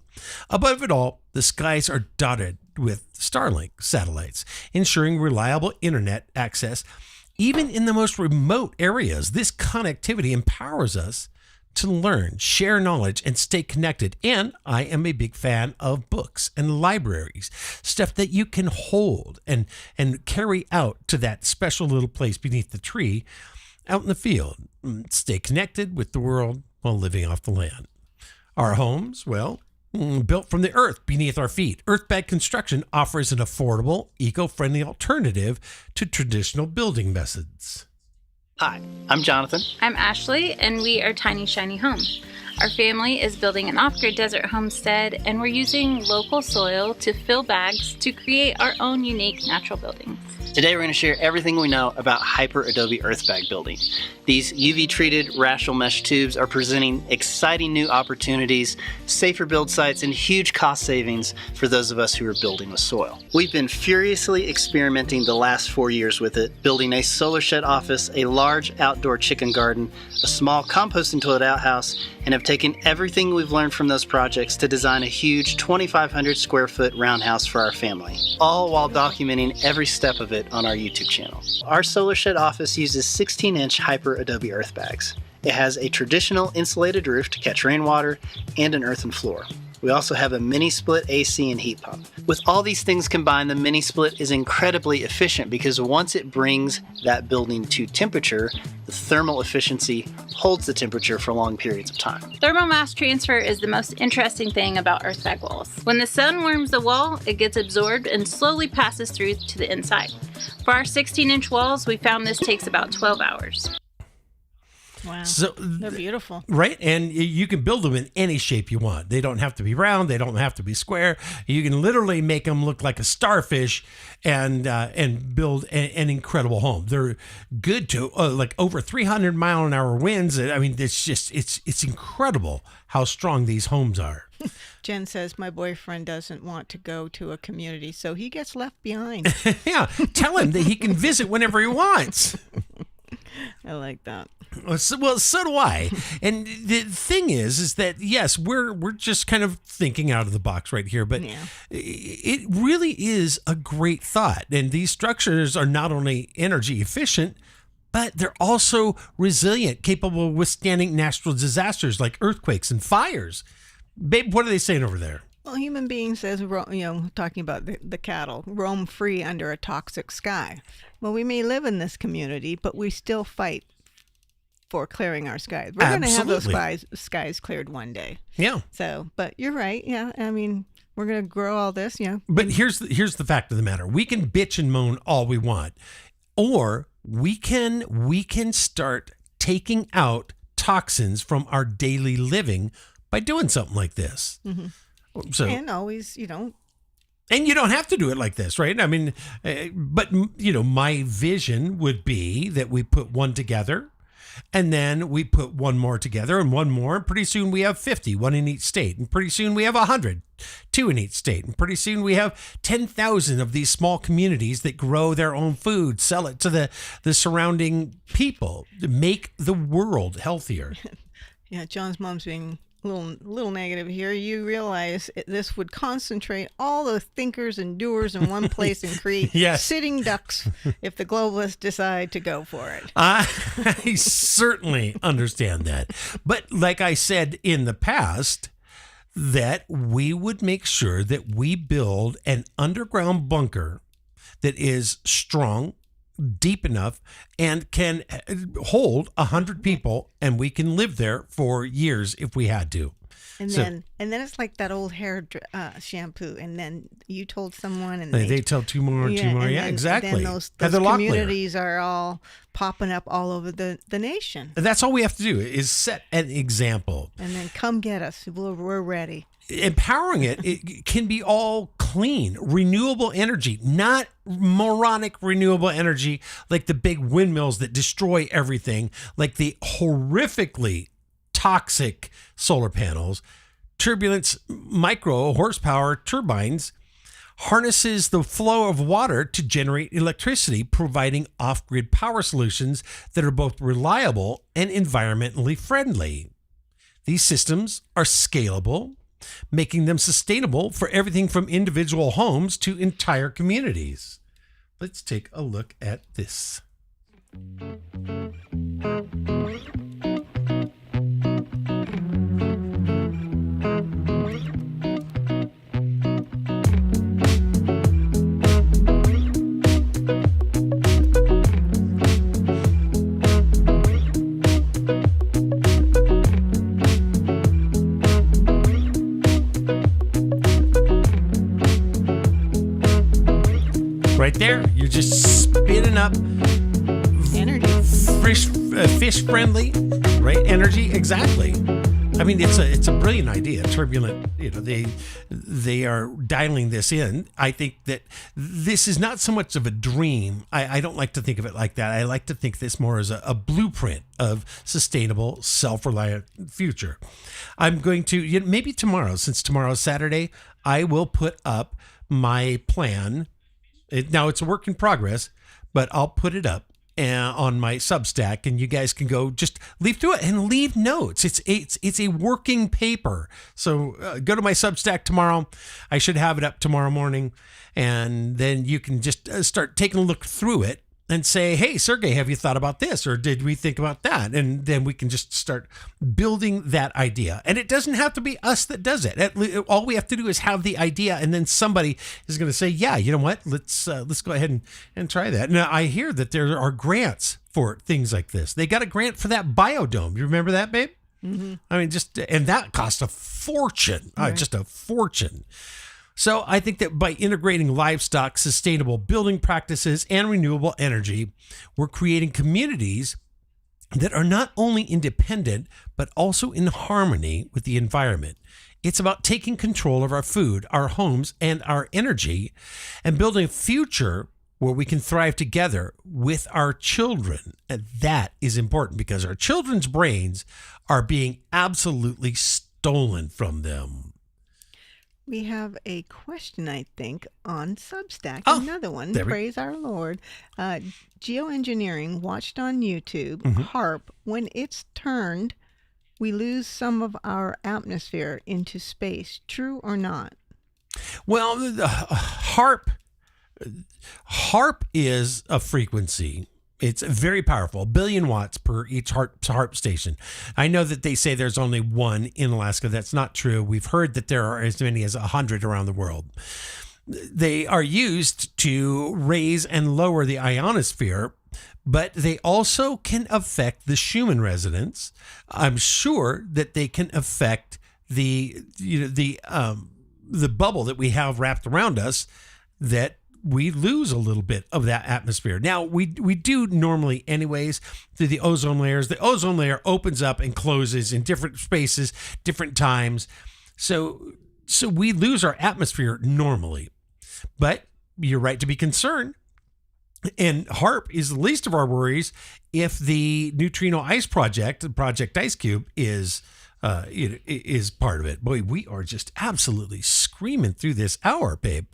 Above it all, the skies are dotted with Starlink satellites, ensuring reliable internet access. Even in the most remote areas, this connectivity empowers us to learn, share knowledge, and stay connected. And I am a big fan of books and libraries, stuff that you can hold and carry out to that special little place beneath the tree out in the field. Stay connected with the world while living off the land. Our homes, well, built from the earth beneath our feet. Earthbag construction offers an affordable, eco-friendly alternative to traditional building methods. Hi, I'm Jonathan. I'm Ashley, and we are Tiny Shiny Home. Our family is building an off-grid desert homestead, and we're using local soil to fill bags to create our own unique natural buildings. Today we're going to share everything we know about Hyper Adobe Earthbag building. These UV-treated rational mesh tubes are presenting exciting new opportunities, safer build sites, and huge cost savings for those of us who are building with soil. We've been furiously experimenting the last 4 years with it, building a solar shed office, a large outdoor chicken garden, a small composting toilet outhouse, and have taken everything we've learned from those projects to design a huge 2,500 square foot roundhouse for our family, all while documenting every step of it on our YouTube channel. Our solar shed office uses 16-inch Hyper Adobe Earthbags. It has a traditional insulated roof to catch rainwater and an earthen floor. We also have a mini split AC and heat pump. With all these things combined, the mini split is incredibly efficient because once it brings that building to temperature, the thermal efficiency holds the temperature for long periods of time. Thermal mass transfer is the most interesting thing about earthbag walls. When the sun warms the wall, it gets absorbed and slowly passes through to the inside. For our 16-inch walls, we found this takes about 12 hours. Wow. So they're beautiful. Right? And you can build them in any shape you want. They don't have to be round. They don't have to be square. You can literally make them look like a starfish and build an incredible home. They're good to like over 300 mile an hour winds. I mean, it's incredible how strong these homes are. Jen says, my boyfriend doesn't want to go to a community, so he gets left behind. Yeah. Tell him that he can visit whenever he wants. I like that. Well, so do I. And the thing is that, yes, we're just kind of thinking out of the box right here, but Yeah. It really is a great thought. And these structures are not only energy efficient, but they're also resilient, capable of withstanding natural disasters like earthquakes and fires. Babe, what are they saying over there? Well, human beings, talking about the cattle, roam free under a toxic sky. Well, we may live in this community, but we still fight for clearing our skies. We're going to have those skies cleared one day. Yeah. So, but you're right. Yeah. I mean, we're going to grow all this. Yeah. But here's the fact of the matter. We can bitch and moan all we want, or we can start taking out toxins from our daily living by doing something like this. Mm-hmm. So, and always, and you don't have to do it like this, right? I mean, but my vision would be that we put one together, and then we put one more together, and one more, and pretty soon we have 50, one in each state, and pretty soon we have 100, two in each state, and pretty soon we have 10,000 of these small communities that grow their own food, sell it to the surrounding people, to make the world healthier. Yeah, John's mom's being little negative here. You realize this would concentrate all the thinkers and doers in one place and create sitting ducks if the globalists decide to go for it. I certainly understand that. But like I said in the past, that we would make sure that we build an underground bunker that is strong, deep enough, and can hold 100 people, and we can live there for years if we had to. And then it's like that old hair shampoo. And then you told someone, and they tell two more. Yeah, exactly. Then those communities are all popping up all over the nation. That's all we have to do is set an example. And then come get us. We're ready. Empowering it can be all clean, renewable energy, not moronic renewable energy like the big windmills that destroy everything, like the horrifically toxic solar panels. Turbulence micro-horsepower turbines harnesses the flow of water to generate electricity, providing off-grid power solutions that are both reliable and environmentally friendly. These systems are scalable, making them sustainable for everything from individual homes to entire communities. Let's take a look at this. Right there, you're just spinning up Energy. Fish friendly, right? Energy, exactly. I mean, it's a brilliant idea. Turbulent, they are dialing this in. I think that this is not so much of a dream. I don't like to think of it like that. I like to think this more as a blueprint of sustainable, self-reliant future. I'm going to, maybe tomorrow, since tomorrow's Saturday, I will put up my plan. Now it's a work in progress, but I'll put it up on my Substack, and you guys can go just leaf through it and leave notes. It's a working paper. So go to my Substack tomorrow. I should have it up tomorrow morning, and then you can just start taking a look through it and say, hey, Sergey, have you thought about this? Or did we think about that? And then we can just start building that idea. And it doesn't have to be us that does it. All we have to do is have the idea, and then somebody is going to say, yeah, you know what? Let's go ahead and try that. Now, I hear that there are grants for things like this. They got a grant for that biodome. You remember that, babe? Mm-hmm. I mean, and that cost a fortune. Right. Just a fortune. So I think that by integrating livestock, sustainable building practices, and renewable energy, we're creating communities that are not only independent, but also in harmony with the environment. It's about taking control of our food, our homes, and our energy, and building a future where we can thrive together with our children. And that is important because our children's brains are being absolutely stolen from them. We have a question, I think, on Substack. Oh, another one. Praise our Lord. Geoengineering watched on YouTube. Mm-hmm. HARP. When it's turned, we lose some of our atmosphere into space. True or not? Well, HARP is a frequency. It's very powerful, 1 billion watts per each HARP station. I know that they say there's only one in Alaska. That's not true. We've heard that there are as many as 100 around the world. They are used to raise and lower the ionosphere, but they also can affect the Schumann resonance. I'm sure that they can affect the bubble that we have wrapped around us, that we lose a little bit of that atmosphere. Now, we do normally anyways through the ozone layers. The ozone layer opens up and closes in different spaces, different times. So we lose our atmosphere normally. But you're right to be concerned. And HARP is the least of our worries if the neutrino ice project, Project Ice Cube, is is part of it. Boy, we are just absolutely screaming through this hour, babe.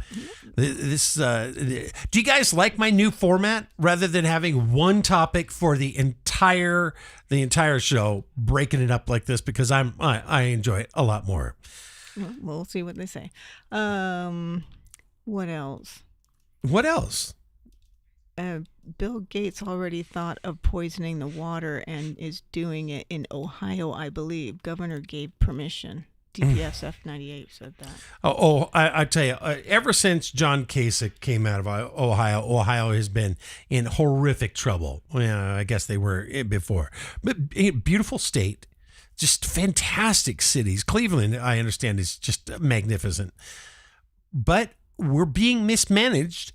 This do you guys like my new format rather than having one topic for the entire show, breaking it up like this? Because I enjoy it a lot more. We'll see what they say. What else? What else? Bill Gates already thought of poisoning the water and is doing it in Ohio, I believe. Governor gave permission. DPSF 98 said that. I tell you, ever since John Kasich came out of Ohio has been in horrific trouble. Well, I guess they were before. But beautiful state, just fantastic cities. Cleveland, I understand, is just magnificent. But we're being mismanaged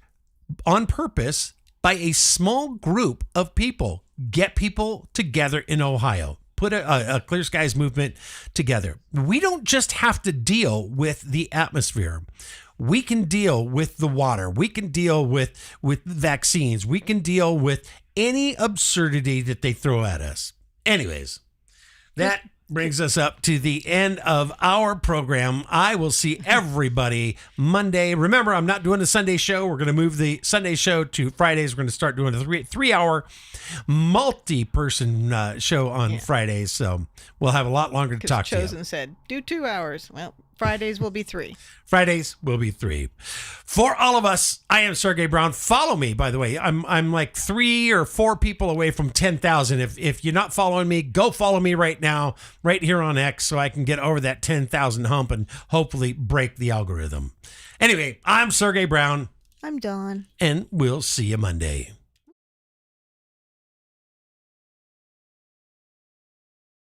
on purpose by a small group of people. Get people together in Ohio. Put a Clear Skies movement together. We don't just have to deal with the atmosphere. We can deal with the water. We can deal with vaccines. We can deal with any absurdity that they throw at us. Anyways, that brings us up to the end of our program. I will see everybody Monday. Remember, I'm not doing the Sunday show. We're going to move the Sunday show to Fridays. We're going to start doing a three-hour multi-person show on Fridays. So we'll have a lot longer to talk to you. Chosen said, do 2 hours. Well, Fridays will be 3. Fridays will be 3. For all of us, I am Sergey Brown. Follow me, by the way. I'm like 3 or 4 people away from 10,000. If you're not following me, go follow me right now, right here on X, so I can get over that 10,000 hump and hopefully break the algorithm. Anyway, I'm Sergey Brown. I'm Dawn. And we'll see you Monday.